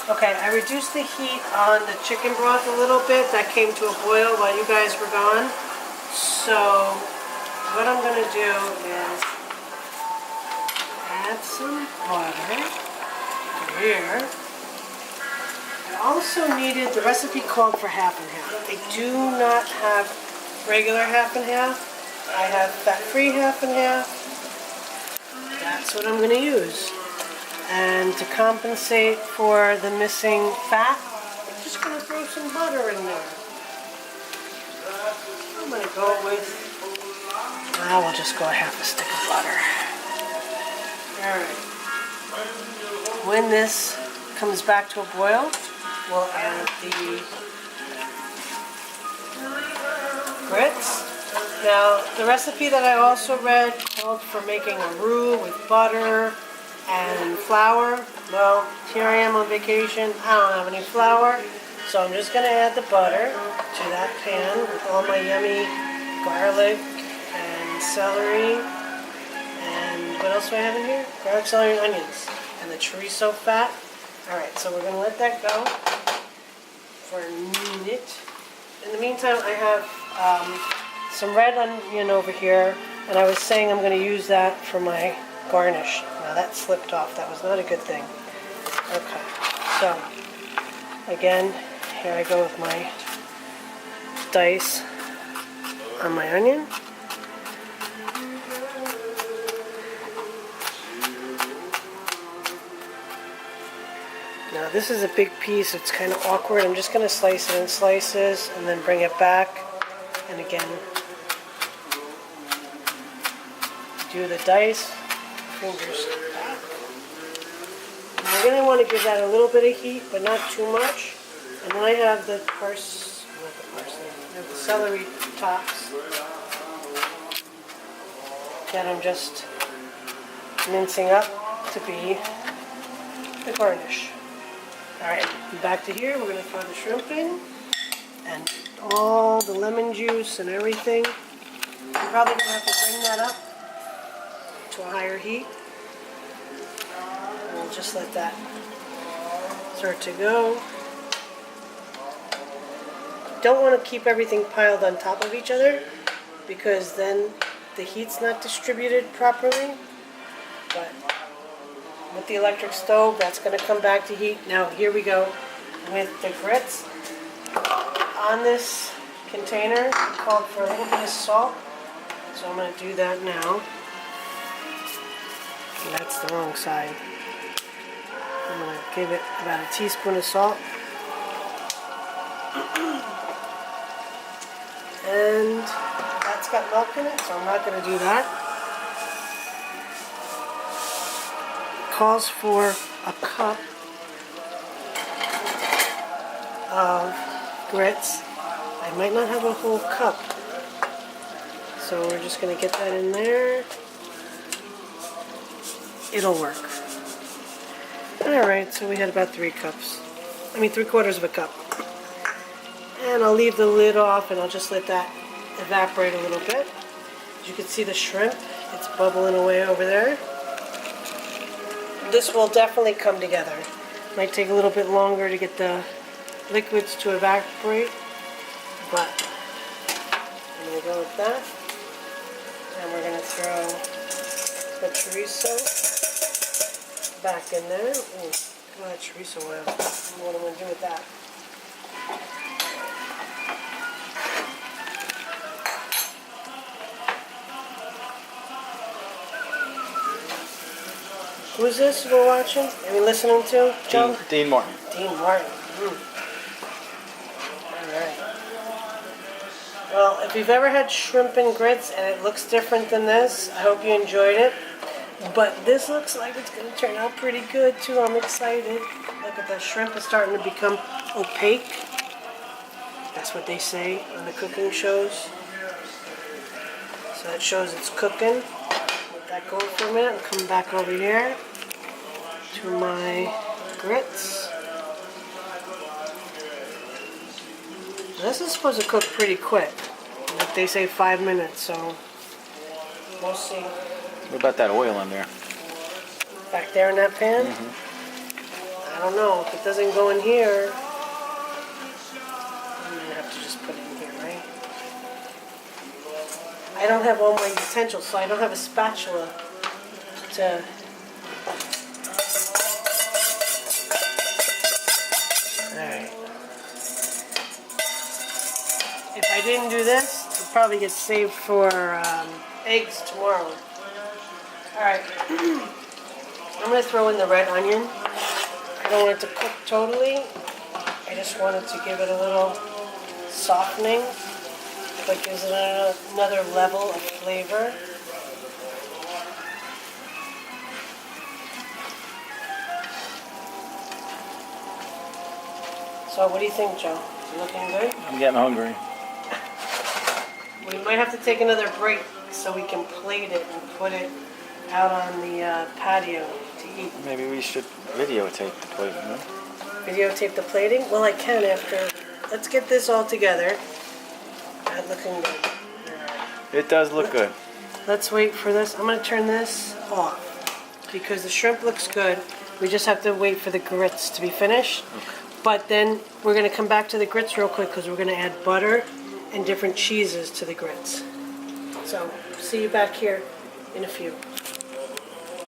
Okay, I reduced the heat on the chicken broth a little bit. That came to a boil while you guys were gone. So what I'm going to do is add some butter here. I also needed, the recipe called for half and half. I do not have regular half and half. I have fat-free half and half. That's what I'm going to use. And to compensate for the missing fat, I'm just going to throw some butter in there. I'm going to go with, I will just go half a stick of butter. Alright. When this comes back to a boil, we'll add the grits. Now, the recipe that I also read called for making a roux with butter and flour. Well, here I am on vacation. I don't have any flour, so I'm just going to add the butter to that pan with all my yummy garlic and celery. And what else do I have in here? Garlic, celery, and onions. And the chorizo fat. Alright, so we're going to let that go for a minute. In the meantime, I have some red onion over here, and I was saying I'm going to use that for my garnish. Now that slipped off. That was not a good thing. Okay, so again, here I go with my dice on my onion. Now this is a big piece. It's kind of awkward. I'm just going to slice it in slices and then bring it back. And again, do the dice. Fingers back. And we're going to want to give that a little bit of heat, but not too much. And then I have the the celery tops that I'm just mincing up to be the garnish. Alright, back to here. We're going to throw the shrimp in and all the lemon juice and everything. I'm probably going to have to bring that up to a higher heat. And we'll just let that start to go. Don't want to keep everything piled on top of each other because then the heat's not distributed properly. But with the electric stove, that's going to come back to heat. Now here we go with the grits. On this container, it called for a little bit of salt. So I'm going to do that now. That's the wrong side. I'm going to give it about a teaspoon of salt. And that's got milk in it, so I'm not going to do that. It calls for a cup of grits. I might not have a whole cup. So we're just going to get that in there. It'll work. Alright, so we had about 3/4 of a cup. And I'll leave the lid off and I'll just let that evaporate a little bit. As you can see the shrimp, it's bubbling away over there. This will definitely come together. Might take a little bit longer to get the liquids to evaporate, but I'm going to go with that. And we're going to throw the chorizo back in there. Ooh, look at that chorizo oil. I don't know what I'm going to do with that. Who's this we're watching? Are we listening to? Joe? Dean Martin. Dean Martin. Alright. Well, if you've ever had shrimp and grits and it looks different than this, I hope you enjoyed it. But this looks like it's going to turn out pretty good too. I'm excited. Look at the shrimp is starting to become opaque. That's what they say on the cooking shows. So that shows it's cooking. Let that go for a minute and come back over here to my grits. Now this is supposed to cook pretty quick. Like they say 5 minutes, so we'll see. What about that oil in there? Back there in that pan? Mm-hmm. I don't know. If it doesn't go in here, I'm gonna have to just put it in here, right? I don't have all my utensils, so I don't have a spatula to... Alright. If I didn't do this, it'll probably get saved for eggs tomorrow. Alright. I'm going to throw in the red onion. I don't want it to cook totally. I just wanted to give it a little softening, but gives it another level of flavor. So what do you think, Joe? Is it looking good? I'm getting hungry. We might have to take another break so we can plate it and put it out on the patio to eat. Maybe we should videotape the plate, you know? Videotape the plating? Well, I can after. Let's get this all together. That's looking good. It does look good. Let's wait for this. I'm going to turn this off because the shrimp looks good. We just have to wait for the grits to be finished. Okay. But then we're going to come back to the grits real quick because we're going to add butter and different cheeses to the grits. So, see you back here in a few.